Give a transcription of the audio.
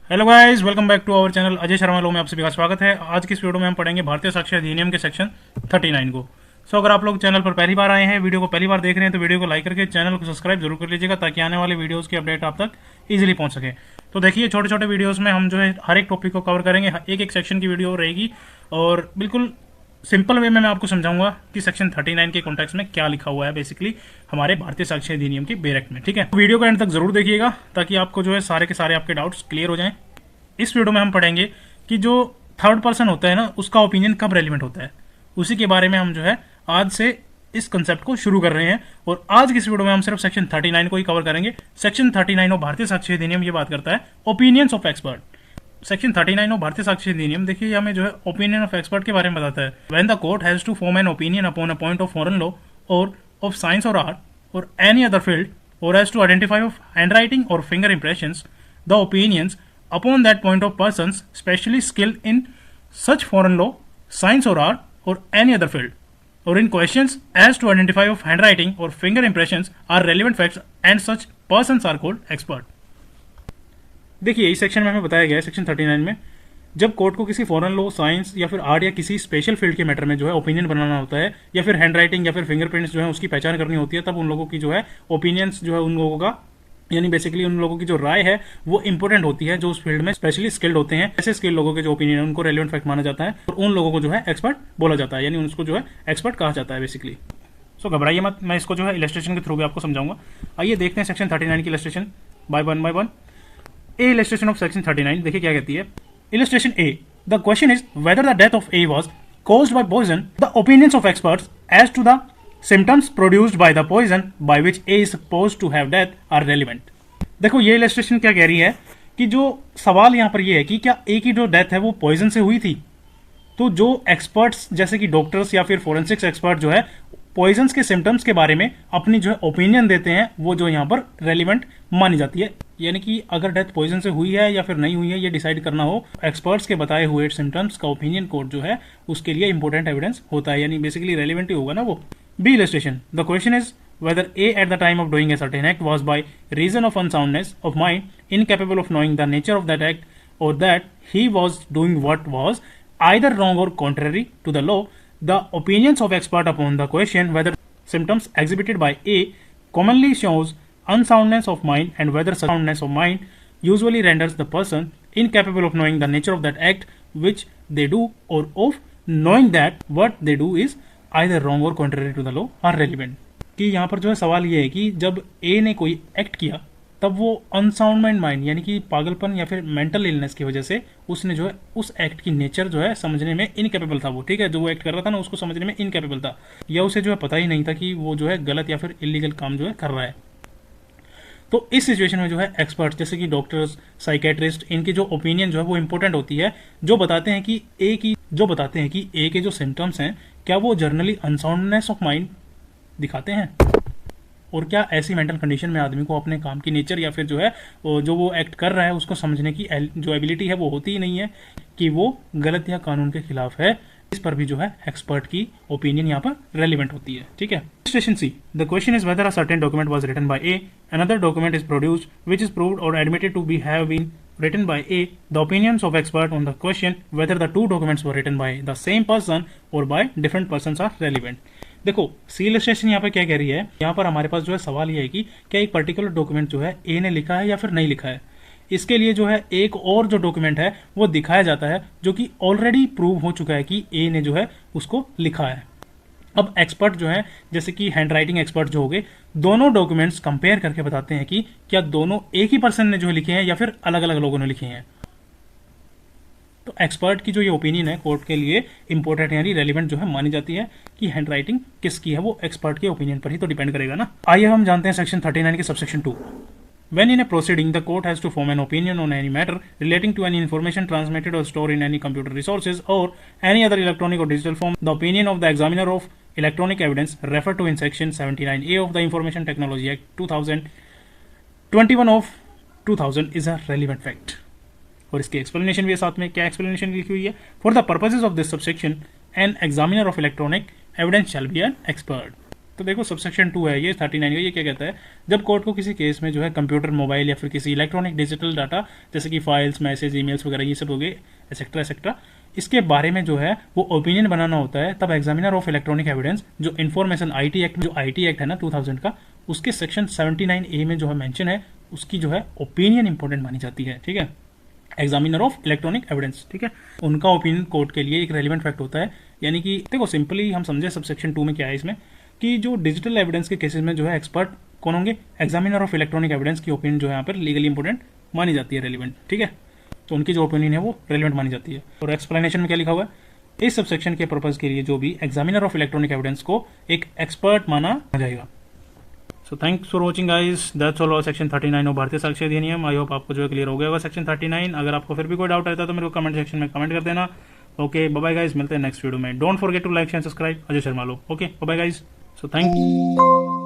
Hello guys, welcome back to our channel Ajay Sharma law में आप सभी का स्वागत है। आज की इस वीडियो में हम पढ़ेंगे भारतीय साक्ष्य अधिनियम के सेक्शन 39 को। अगर आप लोग चैनल पर पहली बार आए हैं, वीडियो को पहली बार देख रहे हैं, तो वीडियो को लाइक करके चैनल को सब्सक्राइब जरूर कर लीजिएगा ताकि आने वाले वीडियोस की अपडेट आप तक इजीली पहुंच सके। तो देखिए, छोटे छोटे वीडियोस में हम जो है हर एक टॉपिक को कवर करेंगे, एक एक सेक्शन की वीडियो रहेगी और बिल्कुल सिंपल वे में मैं आपको समझाऊंगा कि सेक्शन 39 के कॉन्टेक्स्ट में क्या लिखा हुआ है बेसिकली हमारे भारतीय साक्ष्य अधिनियम के बेरेक्ट में। ठीक है, वीडियो को एंड तक जरूर देखिएगा ताकि आपको जो है सारे के सारे आपके डाउट्स क्लियर हो जाएं। इस वीडियो में हम पढ़ेंगे कि जो थर्ड पर्सन होता है ना, उसका ओपिनियन कब रेलिवेंट होता है, उसी के बारे में हम जो है आज से इस कंसेप्ट को शुरू कर रहे हैं। और आज की इस वीडियो में हम सिर्फ सेक्शन 39 को ही कवर करेंगे। सेक्शन 39 ऑफ भारतीय साक्ष्य अधिनियम ये बात करता है opinions of expert. Section 39 of भारतीय साक्ष्य अधिनियम देखिए हमें जो है ओपिनियन ऑफ एक्सपर्ट के बारे में बताता है। When the court has to form an opinion upon a point of foreign law or of science or art or any other field or has to identify of handwriting or finger impressions the opinions upon that point of persons specially skilled in such foreign law, science or art or any other field, or in questions as to identify of handwriting or finger impressions are relevant facts and such persons are called expert। देखिए इस section में हमें बताया गया है section 39 में, जब court को किसी फॉरेन लॉ, साइंस या फिर आर्ट या किसी स्पेशल फील्ड के मैटर में जो है ओपिनियन बनाना होता है या फिर हैंडराइटिंग या फिर फिंगरप्रिंट्स जो है उसकी पहचान करनी होती है, तब उन लोगों की जो है ओपिनियंस जो है उन लोगों का यानी बेसिकली उन लोगों की जो राय है वो इंपॉर्टेंट होती है, जो उस फील्ड में स्पेशली स्किल्ड होते हैं। ऐसे स्किल्ड लोगों के जो ओपिनियन है उनको रेलेवेंट फैक्ट माना जाता है और उन लोगों को जो है एक्सपर्ट बोला जाता है, यानी उसको जो है एक्सपर्ट कहा जाता है बेसिकली। घबराइए मत, मैं इसको जो है इलस्ट्रेशन के थ्रू भी आपको समझाऊंगा। आइए देखते हैं सेक्शन 39 की illustration by one. A illustration of section 39 देखिए क्या कहती है। Illustration A, the question is whether the death of A was caused by poison, the opinions of experts as to the symptoms produced by the poison by which A is supposed to have death are relevant। देखो ये illustration क्या कह रही है कि जो सवाल यहाँ पर ये है कि क्या ए की जो डेथ है वो पॉइजन से हुई थी, तो जो एक्सपर्ट्स जैसे कि डॉक्टर्स या फिर फोरेंसिक्स एक्सपर्ट जो है पॉइजन्स के सिम्टम्स के बारे में अपनी जो है ओपिनियन देते हैं, वो जो यहाँ पर रेलिवेंट मानी जाती है। यानी कि अगर डेथ पॉइजन से हुई है या फिर नहीं हुई है ये डिसाइड करना हो, एक्सपर्ट्स के बताए हुए सिम्टम्स का ओपिनियन कोड जो है उसके लिए इंपॉर्टेंट एविडेंस होता है, यानी बेसिकली रेलिवेंट ही होगा ना वो। B illustration, the question is whether A at the time of doing a certain act was by reason of unsoundness of mind, incapable of knowing the nature of that act, or that he was doing what was either wrong or contrary to the law. The opinions of expert upon the question whether symptoms exhibited by A commonly shows unsoundness of mind and whether such soundness of mind usually renders the person incapable of knowing the nature of that act which they do, or of knowing that what they do is either wrong or contrary to the law are relevant। कि यहाँ पर जो है सवाल ये है कि जब ए ने कोई एक्ट किया तब वो अनसाउंड माइंड यानी कि पागलपन या फिर मेंटल इलनेस की वजह से उसने जो है उस एक्ट की नेचर जो है समझने में इनकेपेबल था। वो ठीक है, जो वो एक्ट कर रहा था ना उसको समझने में इनकेपेबल था, या उसे जो है पता ही नहीं था कि वो जो है गलत या फिर इलीगल काम जो है कर रहा है। तो इस सिचुएशन में जो है एक्सपर्ट जैसे कि डॉक्टर्स, साइकेट्रिस्ट, इनकी जो ओपिनियन जो है वो इंपॉर्टेंट होती है, जो बताते हैं कि ए के जो सिम्टम्स हैं क्या वो जर्नली अनसाउंडनेस ऑफ माइंड दिखाते हैं, और क्या ऐसी मेंटल कंडीशन में आदमी को अपने काम की नेचर या फिर जो है जो वो एक्ट कर रहा है उसको समझने की जो एबिलिटी है वो होती ही नहीं है कि वो गलत या कानून के खिलाफ है। इस पर भी जो है एक्सपर्ट की ओपिनियन यहाँ पर रेलिवेंट होती है। ठीक है, station C, the question is whether a certain document was written by A, another document is produced which is proved or admitted to be have been written by A, the opinions of expert on the question whether the two documents were written by the same person or by different persons are relevant। देखो सी illustration यहाँ पर क्या कह रही है, यहाँ पर हमारे पास जो है सवाल ये है कि क्या एक पर्टिकुलर डॉक्यूमेंट जो है ए ने लिखा है या फिर नहीं लिखा है। इसके लिए जो है एक और जो डॉक्यूमेंट है वो दिखाया जाता है जो कि ऑलरेडी प्रूव हो चुका है कि ए ने जो है उसको लिखा है। अब एक्सपर्ट जो है जैसे कि हैंड राइटिंग एक्सपर्ट जो हो गए, दोनों डॉक्यूमेंट्स कंपेयर करके बताते हैं कि क्या दोनों एक ही पर्सन ने जो लिखे हैं या फिर अलग अलग लोगों ने लिखे हैं। तो एक्सपर्ट की जो ये ओपिनियन है कोर्ट के लिए इंपॉर्टेंट यानी रेलिवेंट जो है मानी जाती है कि हैंड राइटिंग किसकी है वो एक्सपर्ट के ओपिनियन पर ही तो डिपेंड करेगा ना। आइए हम जानते हैं सेक्शन 39 के subsection 2। When in a proceeding, the court has to form an opinion on any matter relating to any information transmitted or stored in any computer resources or any other electronic or digital form. The opinion of the examiner of electronic evidence referred to in section 79A of the Information Technology Act 2021 of 2000 is a relevant fact। और इसकी explanation भी है साथ में। क्या explanation लिखी हुई है? For the purposes of this subsection an examiner of electronic evidence shall be an expert. तो देखो सबसेक्शन 2 है ये 39 का, ये क्या कहता है, जब कोर्ट को किसी केस में जो है कंप्यूटर, मोबाइल या फिर किसी इलेक्ट्रॉनिक डिजिटल डाटा जैसे कि फाइल्स, मैसेज, ईमेल्स वगैरह ये सब हो गए एक्सेट्रा एक्सेट्रा, इसके बारे में जो है वो ओपिनियन बनाना होता है, तब एग्जामिनर ऑफ इलेक्ट्रॉनिक एविडेंस जो इन्फॉर्मेशन आईटी एक्ट, जो आईटी एक्ट है ना 2000 का, उसके सेक्शन 79A में जो है मेंशन है, उसकी जो है ओपिनियन इंपॉर्टेंट मानी जाती है। ठीक है, एग्जामिनर ऑफ इलेक्ट्रॉनिक एविडेंस, ठीक है, उनका ओपिनियन कोर्ट के लिए एक रेलिवेंट फैक्ट होता है। यानी कि देखो सिंपली हम समझे सबसेक्शन 2 में क्या है इसमें, कि जो डिजिटल एविडेंस के केसेस में जो है एक्सपर्ट कौन होंगे, एग्जामिनर ऑफ इलेक्ट्रॉनिक एविडेंस की ओपिनियन जो है यहाँ पर लीगली इंपॉर्टेंट मानी जाती है, रेलिवेंट। ठीक है, तो उनकी जो ओपिनियन है वो रेलिवेंट मानी जाती है। और एक्सप्लेनेशन में क्या लिखा हुआ है, इस सबसेक्शन के पर्पज के लिए जो भी एग्जामिनर ऑफ इलेक्ट्रॉनिक एविडेंस को एक एक्सपर्ट माना जाएगा। So thanks for watching guys, that's all section 39 of भारतीय साक्ष्य अधिनियम। आई होप आपको जो है क्लियर हो गया होगा सेक्शन 39। अगर आपको फिर भी कोई डाउट रहता है तो मेरे को कमेंट सेक्शन में कमेंट कर देना। ओके बाय बाय गाइस, मिलते हैं नेक्स्ट वीडियो में। Don't forget to like and subscribe, Ajay Sharma लो। Okay bye bye guys, so thank you.